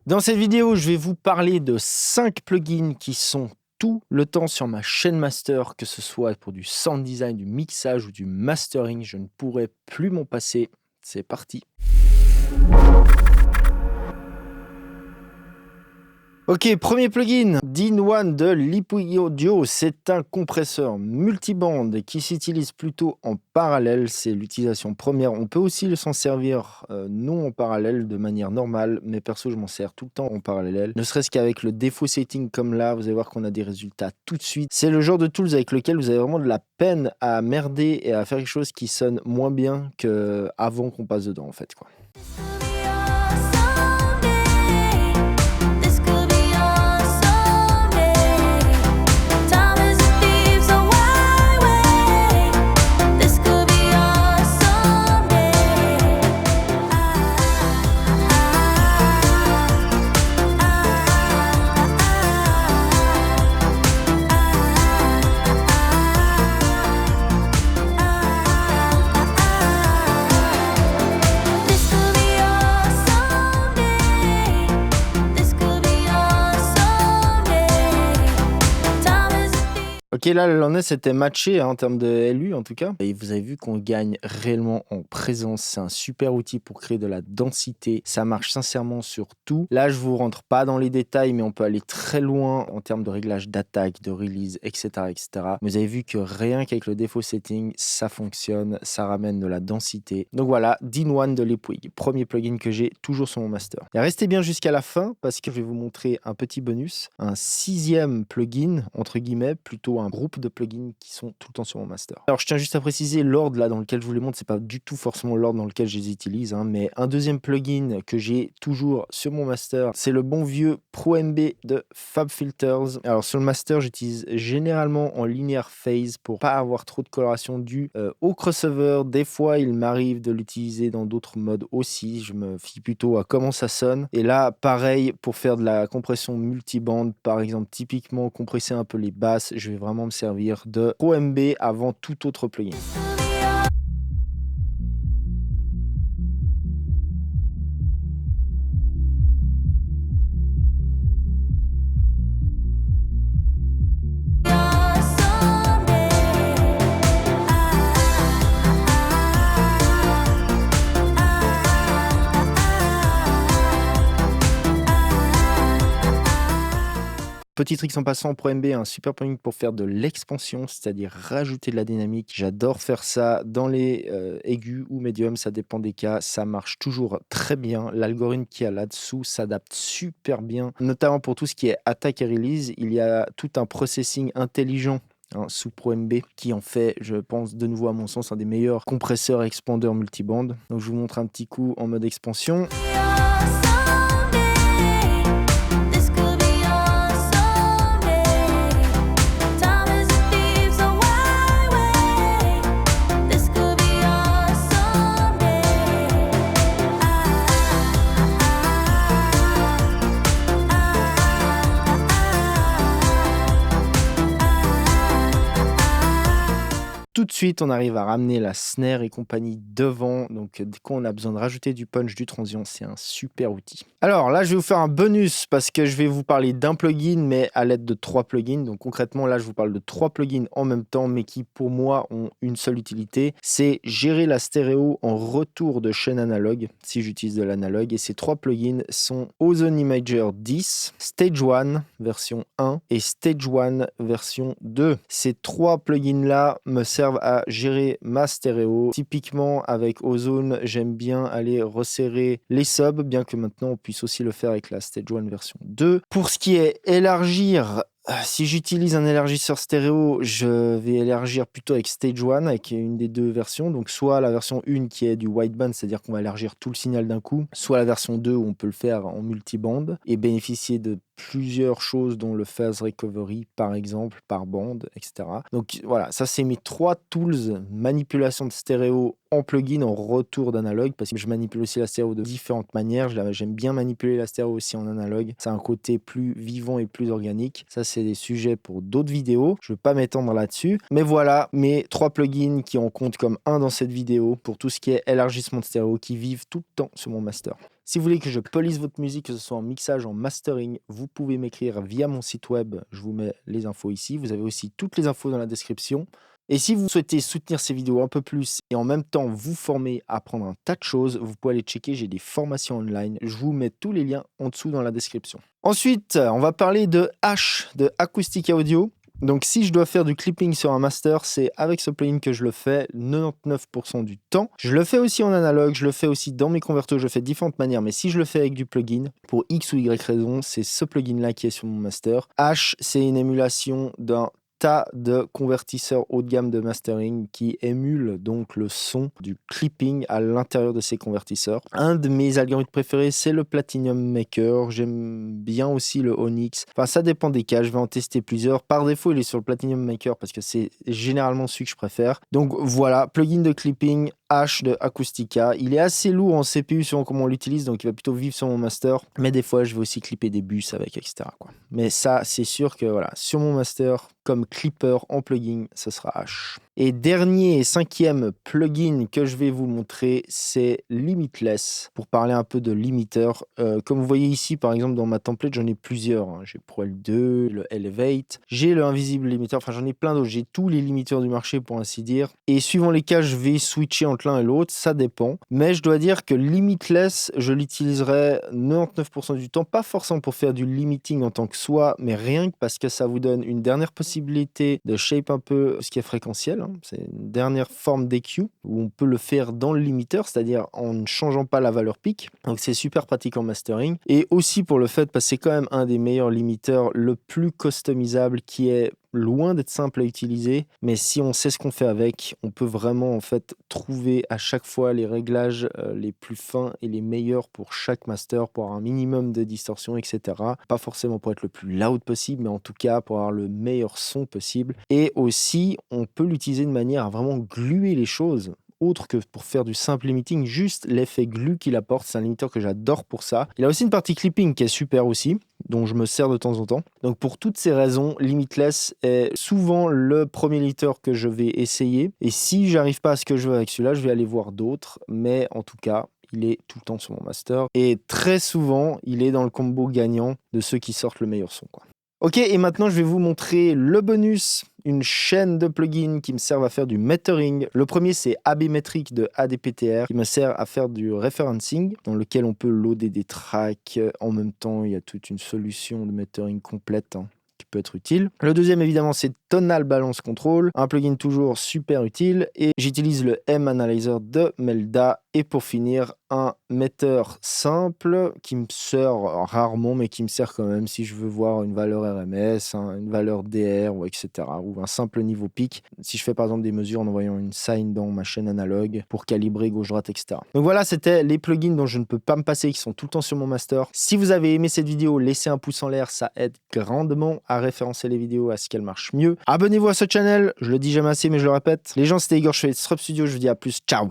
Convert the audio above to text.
Dans cette vidéo, je vais vous parler de 5 plugins qui sont tout le temps sur ma chaîne master, que ce soit pour du sound design, du mixage ou du mastering. Je ne pourrai plus m'en passer. C'est parti. Ok, premier plugin, DIN1 de Lipui Audio. C'est un compresseur multiband qui s'utilise plutôt en parallèle. C'est l'utilisation première. On peut aussi s'en servir non en parallèle de manière normale, mais perso, je m'en sers tout le temps en parallèle. Ne serait-ce qu'avec le défaut setting comme là, vous allez voir qu'on a des résultats tout de suite. C'est le genre de tools avec lequel vous avez vraiment de la peine à merder et à faire quelque chose qui sonne moins bien qu'avant qu'on passe dedans en fait, quoi. Ok, là, le Landais c'était matché en termes de LU en tout cas. Et vous avez vu qu'on gagne réellement en présence. C'est un super outil pour créer de la densité. Ça marche sincèrement sur tout. Là, je vous rentre pas dans les détails, mais on peut aller très loin en termes de réglage d'attaque, de release, etc., etc. Vous avez vu que rien qu'avec le défaut setting, ça fonctionne. Ça ramène de la densité. Donc voilà, DIN1 de Lipui. Premier plugin que j'ai toujours sur mon master. Et restez bien jusqu'à la fin parce que je vais vous montrer un petit bonus. Un 6e plugin, entre guillemets, plutôt un groupe de plugins qui sont tout le temps sur mon master. Alors je tiens juste à préciser l'ordre là dans lequel je vous les montre, c'est pas du tout forcément l'ordre dans lequel je les utilise, hein, mais un deuxième plugin que j'ai toujours sur mon master, c'est le bon vieux Pro MB de FabFilters. Alors sur le master, j'utilise généralement en linear phase pour pas avoir trop de coloration due au crossover. Des fois, il m'arrive de l'utiliser dans d'autres modes aussi. Je me fie plutôt à comment ça sonne. Et là, pareil, pour faire de la compression multiband, par exemple, typiquement compresser un peu les basses, je vais vraiment me servir de Pro MB avant tout autre plugin. Petit trick en passant, Pro MB, un super plugin pour faire de l'expansion, c'est-à-dire rajouter de la dynamique. J'adore faire ça dans les aigus ou médiums, ça dépend des cas. Ça marche toujours très bien. L'algorithme qu'il y a là-dessous s'adapte super bien, notamment pour tout ce qui est attaque et release. Il y a tout un processing intelligent sous Pro MB qui en fait, je pense, de nouveau à mon sens, un des meilleurs compresseurs et expandeurs multiband. Donc je vous montre un petit coup en mode expansion. Tout de suite, on arrive à ramener la snare et compagnie devant. Donc, quand on a besoin de rajouter du punch, du transient, c'est un super outil. Alors là, je vais vous faire un bonus parce que je vais vous parler d'un plugin, mais à l'aide de 3 plugins. Donc concrètement, là, je vous parle de 3 plugins en même temps, mais qui pour moi ont une seule utilité. C'est gérer la stéréo en retour de chaîne analogue, si j'utilise de l'analogue. Et ces 3 plugins sont Ozone Imager 10, Stage 1 version 1 et Stage 1 version 2. Ces 3 plugins-là me servent à gérer ma stéréo. Typiquement avec Ozone, j'aime bien aller resserrer les subs, bien que maintenant on puisse aussi le faire avec la Stage 1 version 2. Pour ce qui est élargir, si j'utilise un élargisseur stéréo, je vais élargir plutôt avec Stage 1, avec une des deux versions. Donc soit la version 1 qui est du wideband, c'est-à-dire qu'on va élargir tout le signal d'un coup, soit la version 2 où on peut le faire en multiband et bénéficier de plusieurs choses, dont le phase recovery, par exemple, par bande, etc. Donc voilà, ça c'est mes 3 tools manipulation de stéréo en plugin en retour d'analogue, parce que je manipule aussi la stéréo de différentes manières. J'aime bien manipuler la stéréo aussi en analogue. C'est un côté plus vivant et plus organique. Ça, c'est des sujets pour d'autres vidéos. Je ne veux pas m'étendre là-dessus. Mais voilà mes 3 plugins qui en comptent comme un dans cette vidéo pour tout ce qui est élargissement de stéréo qui vivent tout le temps sur mon master. Si vous voulez que je police votre musique, que ce soit en mixage, en mastering, vous pouvez m'écrire via mon site web. Je vous mets les infos ici. Vous avez aussi toutes les infos dans la description. Et si vous souhaitez soutenir ces vidéos un peu plus et en même temps vous former à apprendre un tas de choses, vous pouvez aller checker, j'ai des formations online. Je vous mets tous les liens en dessous dans la description. Ensuite, on va parler de H, de Acoustica Audio. Donc si je dois faire du clipping sur un master, c'est avec ce plugin que je le fais 99% du temps. Je le fais aussi en analogue, je le fais aussi dans mes converters, je le fais de différentes manières, mais si je le fais avec du plugin, pour X ou Y raison, c'est ce plugin-là qui est sur mon master. H, c'est une émulation d'un tas de convertisseurs haut de gamme de mastering qui émulent donc le son du clipping à l'intérieur de ces convertisseurs. Un de mes algorithmes préférés, c'est le Platinum Maker. J'aime bien aussi le Onyx. Enfin, ça dépend des cas. Je vais en tester plusieurs. Par défaut, il est sur le Platinum Maker parce que c'est généralement celui que je préfère. Donc voilà, plugin de clipping H de Acoustica. Il est assez lourd en CPU selon comment on l'utilise, donc il va plutôt vivre sur mon master. Mais des fois, je vais aussi clipper des bus avec, etc., quoi. Mais ça, c'est sûr que voilà, sur mon master, comme clipper en plugin, ce sera H. Et dernier et cinquième plugin que je vais vous montrer, c'est Limitless. Pour parler un peu de limiter, comme vous voyez ici, par exemple, dans ma template, j'en ai plusieurs. Hein. J'ai Pro L2, le Elevate, j'ai le Invisible Limiter, enfin j'en ai plein d'autres. J'ai tous les limiteurs du marché pour ainsi dire. Et suivant les cas, je vais switcher entre l'un et l'autre, ça dépend. Mais je dois dire que Limitless, je l'utiliserai 99% du temps, pas forcément pour faire du limiting en tant que soi, mais rien que parce que ça vous donne une dernière possibilité de shape un peu ce qui est fréquentiel. C'est une dernière forme d'EQ où on peut le faire dans le limiteur, c'est-à-dire en ne changeant pas la valeur peak. Donc c'est super pratique en mastering. Et aussi pour le fait, parce que c'est quand même un des meilleurs limiteurs, le plus customisable, qui est loin d'être simple à utiliser, mais si on sait ce qu'on fait avec, on peut vraiment en fait trouver à chaque fois les réglages les plus fins et les meilleurs pour chaque master, pour avoir un minimum de distorsion, etc. Pas forcément pour être le plus loud possible, mais en tout cas pour avoir le meilleur son possible. Et aussi, on peut l'utiliser de manière à vraiment gluer les choses. Autre que pour faire du simple limiting, juste l'effet glue qu'il apporte, c'est un limiteur que j'adore pour ça. Il a aussi une partie clipping qui est super aussi, dont je me sers de temps en temps. Donc pour toutes ces raisons, Limitless est souvent le premier limiteur que je vais essayer. Et si j'arrive pas à ce que je veux avec celui-là, je vais aller voir d'autres. Mais en tout cas, il est tout le temps sur mon master. Et très souvent, il est dans le combo gagnant de ceux qui sortent le meilleur son, quoi. Ok, et maintenant je vais vous montrer le bonus, une chaîne de plugins qui me servent à faire du metering. Le premier, c'est AB Metric de ADPTR qui me sert à faire du referencing dans lequel on peut loader des tracks. En même temps, il y a toute une solution de metering complète qui peut être utile. Le deuxième, évidemment, c'est Tonal Balance Control, un plugin toujours super utile. Et j'utilise le M-Analyzer de Melda. Et pour finir, un metteur simple qui me sert rarement, mais qui me sert quand même si je veux voir une valeur RMS, une valeur DR, ou etc. Ou un simple niveau pic. Si je fais par exemple des mesures en envoyant une sine dans ma chaîne analogue pour calibrer gauche-droite, etc. Donc voilà, c'était les plugins dont je ne peux pas me passer, qui sont tout le temps sur mon master. Si vous avez aimé cette vidéo, laissez un pouce en l'air, ça aide grandement à référencer les vidéos, à ce qu'elles marchent mieux. Abonnez-vous à ce channel, je le dis jamais assez, mais je le répète. Les gens, c'était Igor, je fais Srub Studio, je vous dis à plus, ciao.